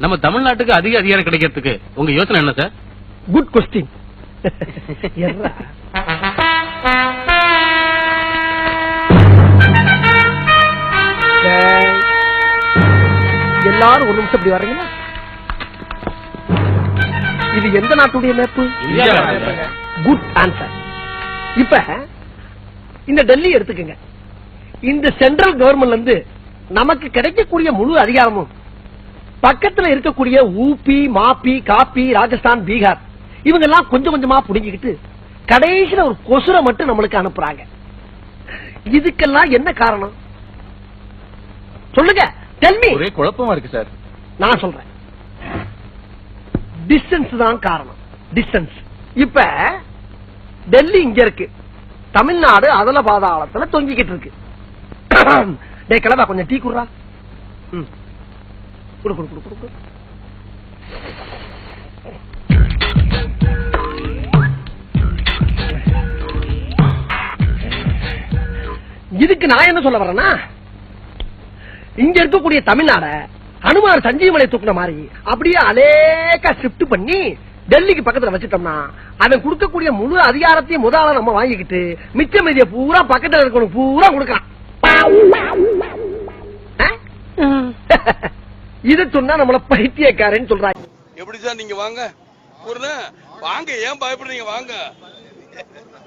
நம்ம தமிழ்நாட்டுக்கு அதிக அதிகாரம் கிடைக்கிறதுக்கு உங்க யோசனை என்ன சார்? Good question. எல்லாரும் ஒரு நிமிஷம் இப்படி வர்றீங்களா? இது எந்த நாட்டுடைய மேப்பு? Good answer. இப்ப இந்த டெல்லி எடுத்துக்கங்க. இந்த சென்ட்ரல் கவர்மெண்ட்ல இருந்து நமக்கு கிடைக்கக்கூடிய முழு அதிகாரமும் பக்கத்துல இருக்கக்கூடிய ஊபி, மாப்பி, காப்பி, ராஜஸ்தான், பீகார் இவங்க எல்லாம் கொஞ்சம் கொஞ்சமா புடிங்கிக்கிட்டு கடைசியில ஒரு கொசுரை மட்டும் நம்மளுக்கு அனுப்புறாங்க. இதுக்கெல்லாம் என்ன காரணம் சொல்லுங்க? Tell me. ஒரே குழப்பமா இருக்கு சார். நான் சொல்றேன், டிஸ்டன்ஸ் தான் காரணம். டிஸ்டன்ஸ். இப்ப டெல்லி இங்க இருக்கு, தமிழ்நாடு அதல பாதாளத்துல தொங்கிக்கிட்டு இருக்கு. டே கிளம்பா, கொஞ்சம் டீ குடுறா. குடு குடு குடு குடு. இதுக்கு நான் என்ன சொல்ல வரேன்னா, இங்க இருக்கக்கூடிய தமிழ்நாட அனுமார் சஞ்சீவமலை தூக்குன மாதிரி அப்படியே அலேக்கா ஷிஃப்ட் பண்ணி டெல்லிக்கு பக்கத்துல வச்சுட்டோம்னா அவன் கொடுக்கக்கூடிய முழு அதிகாரத்தையும் முதல்ல நம்ம வாங்கிக்கிட்டு மிச்ச மீதிய பூரா பக்கத்துல இருக்கணும் பூரா கொடுக்கலாம். இது சொன்னா நம்மள பைத்தியக்காரன்னு சொல்றாங்க. எப்படி சார் நீங்க வாங்க வாங்க, ஏன் பயப்படுறீங்க? வாங்க,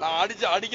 நான் அடிக்க